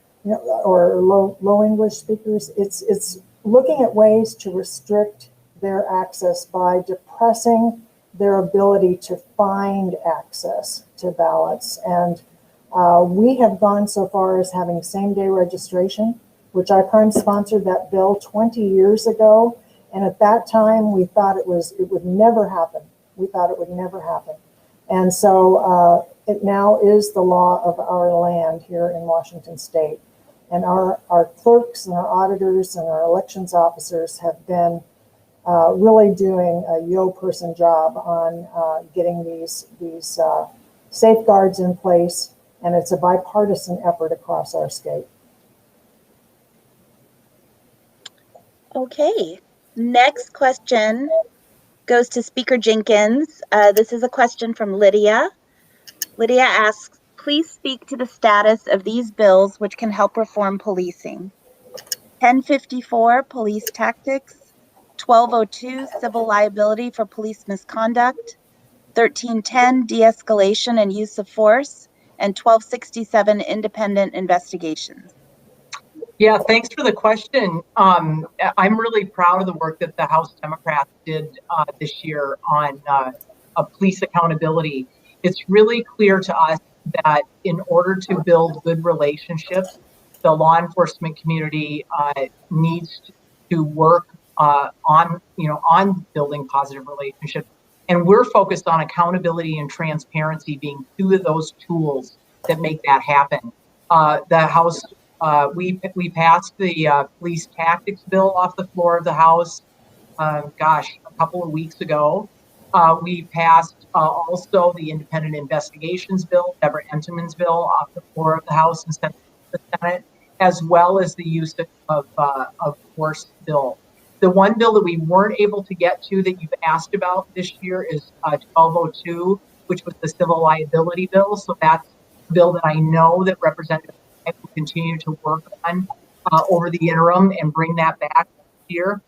low English speakers. It's looking at ways to restrict their access by depressing their ability to find access to ballots. And we have gone so far as having same-day registration, which I prime sponsored that bill 20 years ago. And at that time, we thought it would never happen. We thought it would never happen. And so it now is the law of our land here in Washington State. And our clerks and our auditors and our elections officers have been really doing a yo-person job on getting these safeguards in place. And it's a bipartisan effort across our state. Okay, next question goes to Speaker Jinkins. This is a question from Lydia. Lydia asks, please speak to the status of these bills which can help reform policing. 1054, police tactics. 1202, civil liability for police misconduct. 1310, de-escalation and use of force. And 1267, independent investigations. Yeah, thanks for the question. I'm really proud of the work that the House Democrats did this year on police accountability. It's really clear to us that in order to build good relationships, the law enforcement community needs to work on building positive relationships. And we're focused on accountability and transparency being two of those tools that make that happen. The House, we passed the police tactics bill off the floor of the House, a couple of weeks ago. We passed also the independent investigations bill, Deborah Entenmann's bill, off the floor of the House and sent to the Senate, as well as the use of force bill. The one bill that we weren't able to get to that you've asked about this year is 1202, which was the civil liability bill. So that's a bill that I know that Representative will continue to work on over the interim and bring that back here.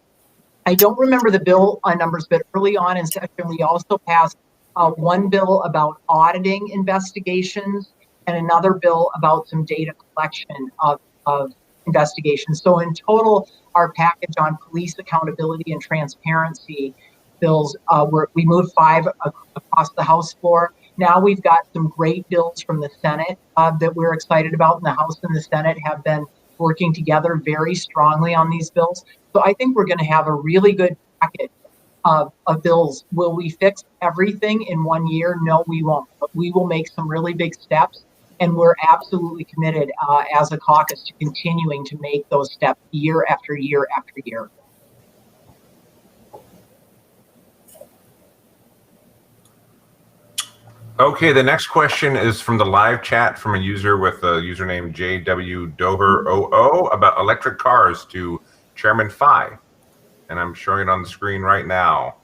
I don't remember the bill numbers, but early on in session, we also passed one bill about auditing investigations and another bill about some data collection of investigations. So in total, our package on police accountability and transparency bills, we moved 5 across the House floor. Now we've got some great bills from the Senate that we're excited about, and the House and the Senate have been working together very strongly on these bills. So I think we're going to have a really good package of bills. Will we fix everything in 1 year? No, we won't. But we will make some really big steps, and we're absolutely committed as a caucus to continuing to make those steps year after year after year. Okay, the next question is from the live chat from a user with a username JW Doher00 about electric cars to Chairman Fye. And I'm showing it on the screen right now.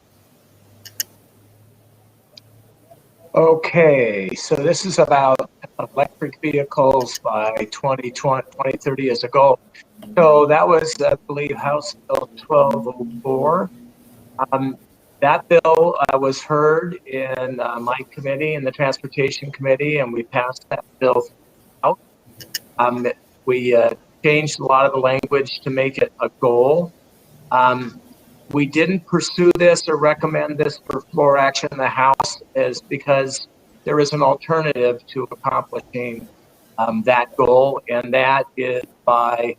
Okay, so this is about electric vehicles by 2030 as a goal. So that was, I believe, House Bill 1204. That bill was heard in my committee, in the Transportation Committee, and we passed that bill out. We changed a lot of the language to make it a goal. We didn't pursue this or recommend this for floor action in the House is because there is an alternative to accomplishing that goal, and that is by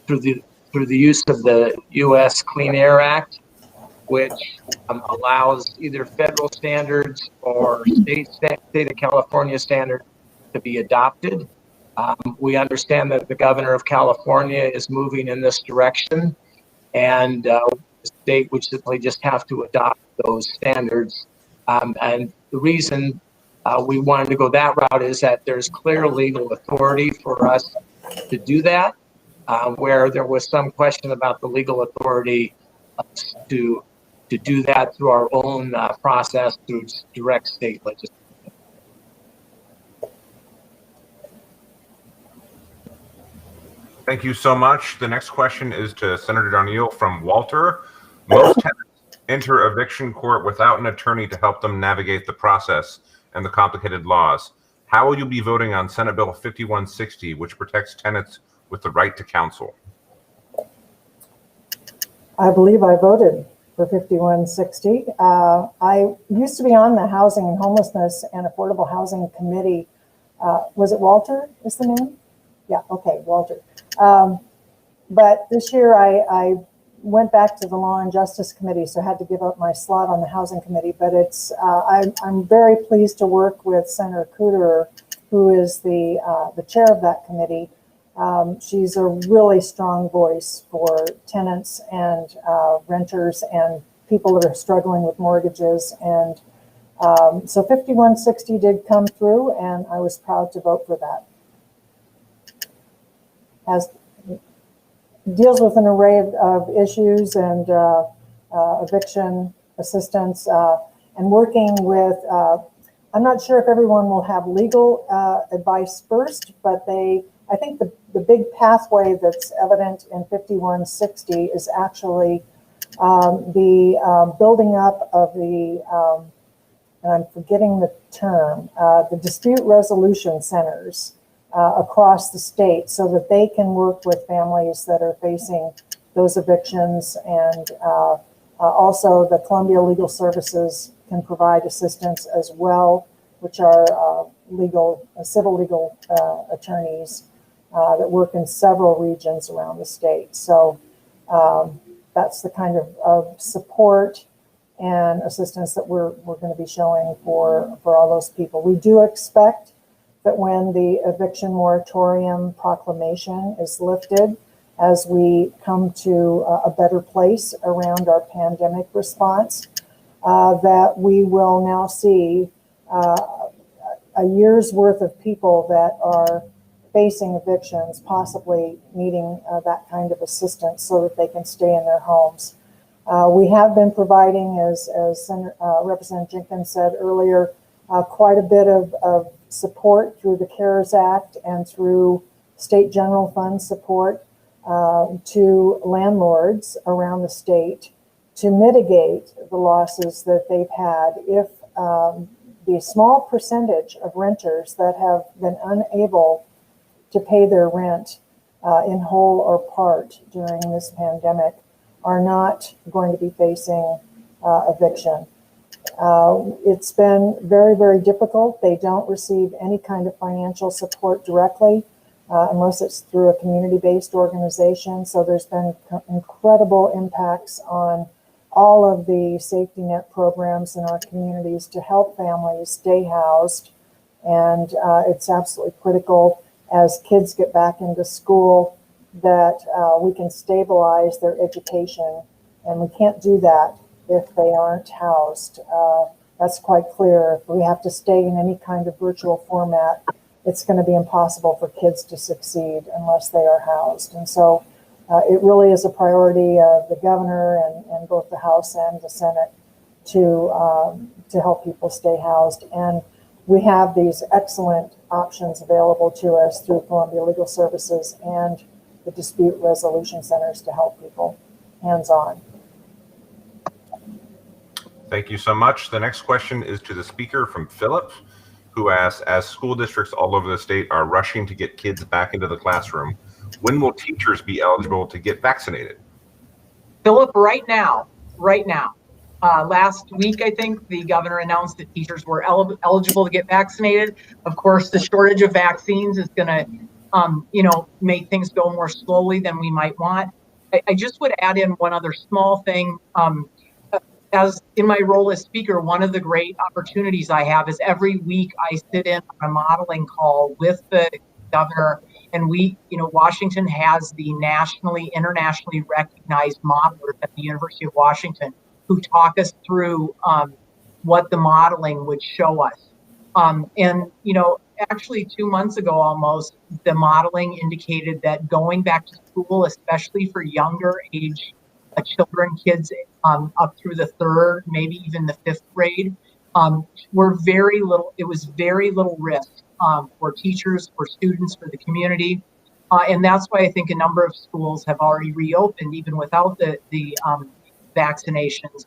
through the use of the U.S. Clean Air Act, which allows either federal standards or state of California standards to be adopted. We understand that the governor of California is moving in this direction, and the state would simply just have to adopt those standards. And the reason we wanted to go that route is that there's clear legal authority for us to do that, where there was some question about the legal authority to do that through our own process through direct state legislation. Thank you so much. The next question is to Senator Darneille from Walter. Most tenants enter eviction court without an attorney to help them navigate the process and the complicated laws. How will you be voting on Senate Bill 5160, which protects tenants with the right to counsel? I believe I voted for 5160. I used to be on the Housing and Homelessness and Affordable Housing Committee. Was it Walter is the name? Yeah, okay, Walter. But this year I went back to the Law and Justice Committee, so I had to give up my slot on the Housing Committee. But it's I'm very pleased to work with Senator Cooter, who is the chair of that committee. She's a really strong voice for tenants and renters and people that are struggling with mortgages. And so 5160 did come through, and I was proud to vote for that. As deals with an array of issues and eviction assistance and working with, I'm not sure if everyone will have legal advice first, but I think the big pathway that's evident in 5160 is actually the building up of the, and I'm forgetting the term, the dispute resolution centers across the state so that they can work with families that are facing those evictions. And also the Columbia Legal Services can provide assistance as well, which are civil legal attorneys that work in several regions around the state. So that's the kind of support and assistance that we're going to be showing for all those people. We do expect that when the eviction moratorium proclamation is lifted, as we come to a better place around our pandemic response, that we will now see a year's worth of people that are facing evictions, possibly needing that kind of assistance so that they can stay in their homes. We have been providing, as Representative Jinkins said earlier, quite a bit of support through the CARES Act and through state general fund support to landlords around the state to mitigate the losses that they've had if the small percentage of renters that have been unable to pay their rent in whole or part during this pandemic are not going to be facing eviction. It's been very, very difficult. They don't receive any kind of financial support directly unless it's through a community-based organization. So there's been incredible impacts on all of the safety net programs in our communities to help families stay housed. And it's absolutely critical as kids get back into school that we can stabilize their education. And we can't do that if they aren't housed. That's quite clear. If we have to stay in any kind of virtual format, it's going to be impossible for kids to succeed unless they are housed. And so it really is a priority of the governor and both the House and the Senate to help people stay housed. And we have these excellent options available to us through Columbia Legal Services and the dispute resolution centers to help people hands-on. Thank you so much. The next question is to the speaker from Philip, who asks, as school districts all over the state are rushing to get kids back into the classroom, when will teachers be eligible to get vaccinated? Philip, right now. Last week, I think the governor announced that teachers were eligible to get vaccinated. Of course, the shortage of vaccines is going to, make things go more slowly than we might want. I just would add in one other small thing. As in my role as speaker, one of the great opportunities I have is every week I sit in on a modeling call with the governor, and Washington has the internationally recognized modelers at the University of Washington who talk us through what the modeling would show us. Actually 2 months ago almost, the modeling indicated that going back to school, especially for younger age children, kids up through the third, maybe even the fifth grade, it was very little risk for teachers, for students, for the community. And that's why I think a number of schools have already reopened even without the vaccinations.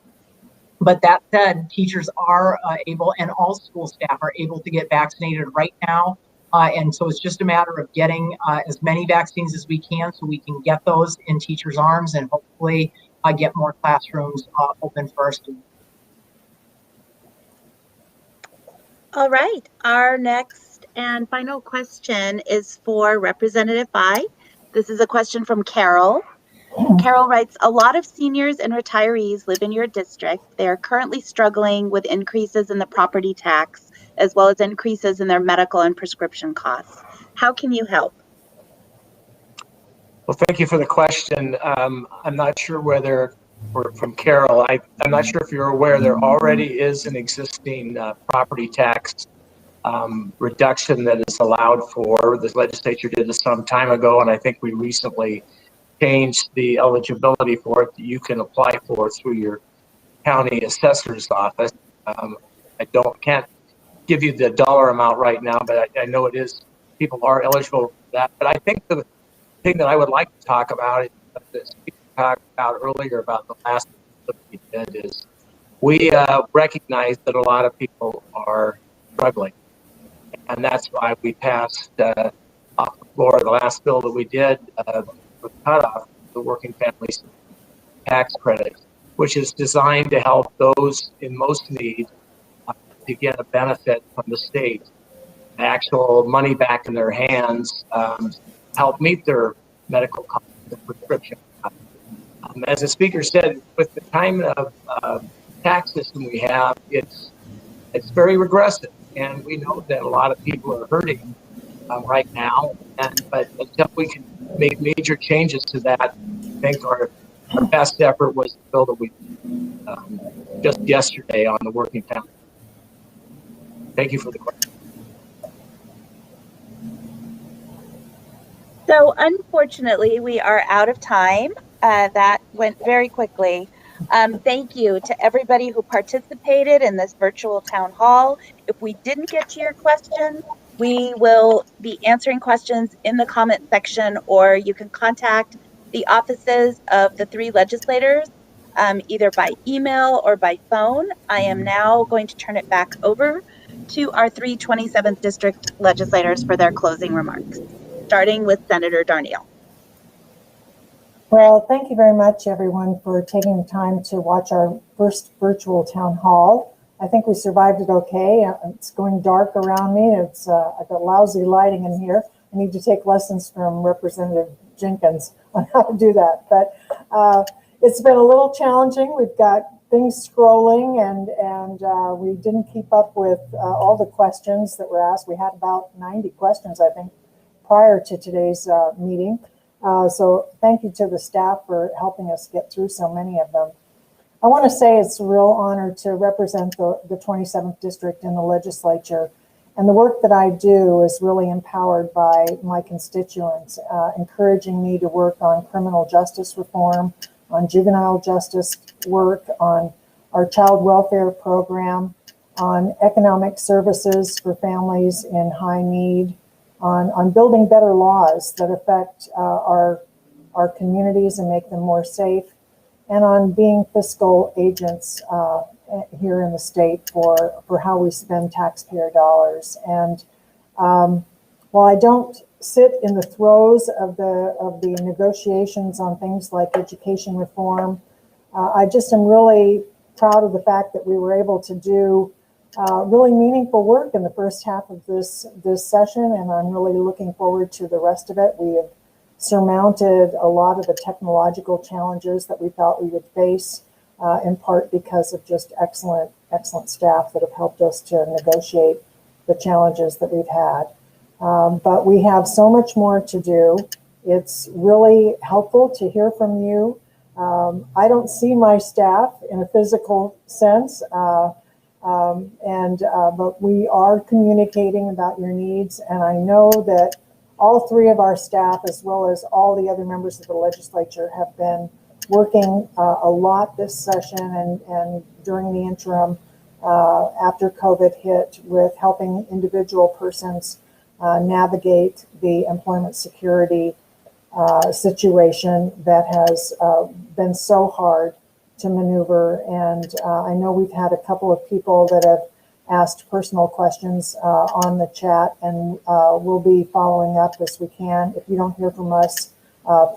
But that said, teachers are able, and all school staff are able to get vaccinated right now. And so it's just a matter of getting as many vaccines as we can so we can get those in teachers' arms and hopefully get more classrooms open for our students. All right. Our next and final question is for Representative Bai. This is a question from Carol. Carol writes, a lot of seniors and retirees live in your district. They are currently struggling with increases in the property tax, as well as increases in their medical and prescription costs. How can you help? Well, thank you for the question. I'm not sure whether, from Carol, I'm not sure if you're aware there already is an existing property tax reduction that is allowed for. The legislature did this some time ago, and I think we recently changed the eligibility for it that you can apply for through your county assessor's office. I can't give you the dollar amount right now, but I know it is, people are eligible for that. But I think the thing that I would like to talk about is what the speaker talked about earlier about the last that we did is we recognize that a lot of people are struggling. And that's why we passed off the floor the last bill that we did with cutoff the working families tax credit, which is designed to help those in most need to get a benefit from the state, actual money back in their hands, help meet their medical costs and prescription costs. As the speaker said, with the kind of tax system we have, it's very regressive, and we know that a lot of people are hurting right now. But until we can make major changes to that, I think our best effort was the bill that we just yesterday on the working family. Thank you for the question. So unfortunately, we are out of time. That went very quickly. Thank you to everybody who participated in this virtual town hall. If we didn't get to your question, we will be answering questions in the comment section, or you can contact the offices of the three legislators, either by email or by phone. I am now going to turn it back over to our three 27th District legislators for their closing remarks, starting with Senator Darneille. Well, thank you very much, everyone, for taking the time to watch our first virtual town hall. I think we survived it okay. It's going dark around me. I've got lousy lighting in here. I need to take lessons from Representative Jinkins on how to do that. But it's been a little challenging. We've got things scrolling, and we didn't keep up with all the questions that were asked. We had about 90 questions, I think, prior to today's meeting. So thank you to the staff for helping us get through so many of them. I want to say it's a real honor to represent the 27th District in the legislature. And the work that I do is really empowered by my constituents, encouraging me to work on criminal justice reform, on juvenile justice work, on our child welfare program, on economic services for families in high need, on building better laws that affect our communities and make them more safe, and on being fiscal agents here in the state for how we spend taxpayer dollars. And while I don't sit in the throes of the negotiations on things like education reform, I just am really proud of the fact that we were able to do really meaningful work in the first half of this session, and I'm really looking forward to the rest of it. We have surmounted a lot of the technological challenges that we thought we would face, in part because of just excellent staff that have helped us to negotiate the challenges that we've had. But we have so much more to do. It's really helpful to hear from you. I don't see my staff in a physical sense, but we are communicating about your needs, and I know that all three of our staff, as well as all the other members of the legislature, have been working a lot this session and during the interim after COVID hit, with helping individual persons navigate the employment security situation that has been so hard to maneuver. And I know we've had a couple of people that have asked personal questions on the chat, and we'll be following up as we can. If you don't hear from us,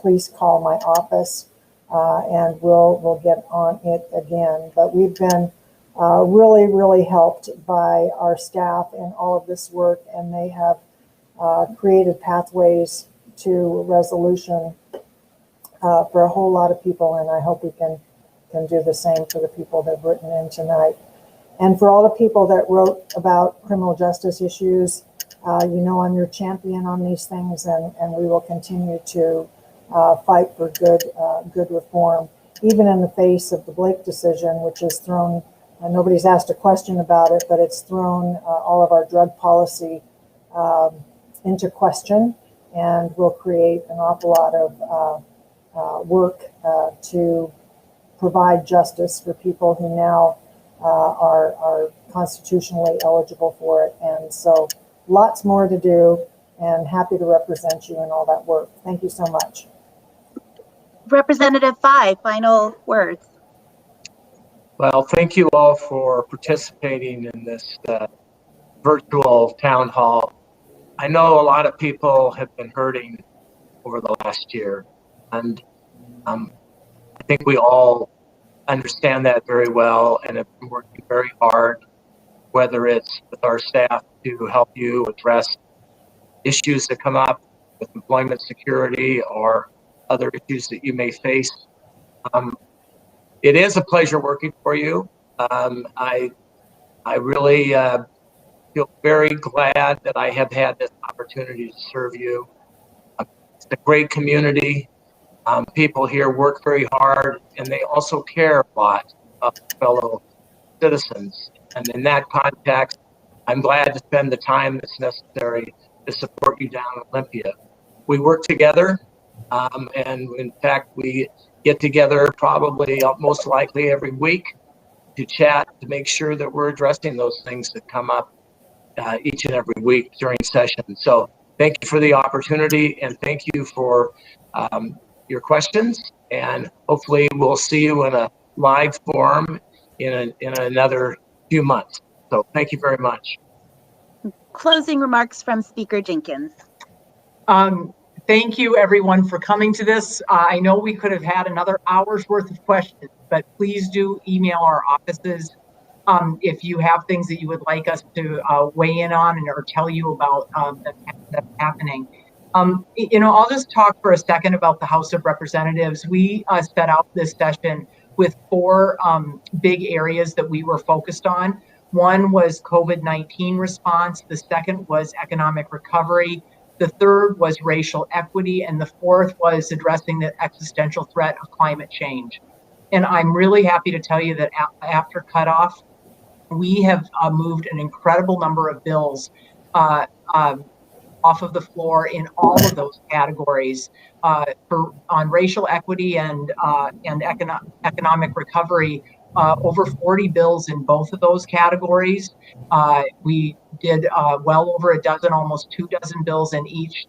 please call my office and we'll get on it again. But we've been really helped by our staff in all of this work, and they have created pathways to resolution for a whole lot of people, and I hope we can do the same for the people that have written in tonight. And for all the people that wrote about criminal justice issues, you know I'm your champion on these things, and we will continue to fight for good reform, even in the face of the Blake decision, which has thrown, nobody's asked a question about it, but it's thrown all of our drug policy into question, and will create an awful lot of work to provide justice for people who now are constitutionally eligible for it. And so lots more to do, and happy to represent you in all that work. Thank you so much. Representative Phi, final words. Well, thank you all for participating in this virtual town hall. I know a lot of people have been hurting over the last year, and I think we all understand that very well and have been working very hard, whether it's with our staff to help you address issues that come up with employment security or other issues that you may face. It is a pleasure working for you. I really feel very glad that I have had this opportunity to serve you. It's a great community. People here work very hard, and they also care a lot of fellow citizens. And in that context, I'm glad to spend the time that's necessary to support you down in Olympia. We work together, and in fact, we get together probably most likely every week to chat, to make sure that we're addressing those things that come up each and every week during session. So thank you for the opportunity, and thank you for your questions, and hopefully we'll see you in a live forum in another few months. So thank you very much. Closing remarks from Speaker Jinkins. Thank you everyone for coming to this. I know we could have had another hour's worth of questions, but please do email our offices if you have things that you would like us to weigh in on or tell you about that's happening. I'll just talk for a second about the House of Representatives. We set out this session with 4 big areas that we were focused on. One was COVID-19 response. The second was economic recovery. The third was racial equity. And the fourth was addressing the existential threat of climate change. And I'm really happy to tell you that after cutoff, we have moved an incredible number of bills off of the floor in all of those categories on racial equity and economic recovery. Over 40 bills in both of those categories. We did well over a dozen, almost 2 dozen bills in each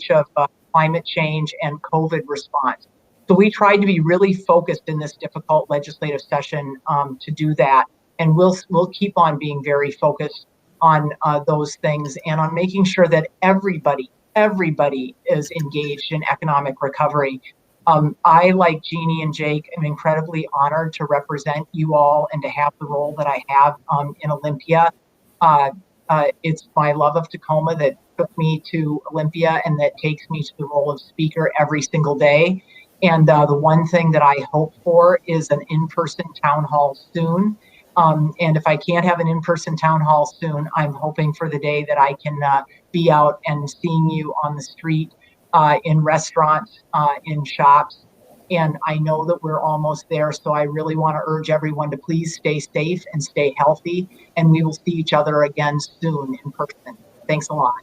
of climate change and COVID response. So we tried to be really focused in this difficult legislative session to do that, and we'll keep on being very focused on those things and on making sure that everybody is engaged in economic recovery. I, like Jeannie and Jake, am incredibly honored to represent you all and to have the role that I have in Olympia. It's my love of Tacoma that took me to Olympia and that takes me to the role of speaker every single day. And the one thing that I hope for is an in-person town hall soon. And if I can't have an in-person town hall soon, I'm hoping for the day that I can be out and seeing you on the street, in restaurants, in shops. And I know that we're almost there. So I really want to urge everyone to please stay safe and stay healthy. And we will see each other again soon in person. Thanks a lot.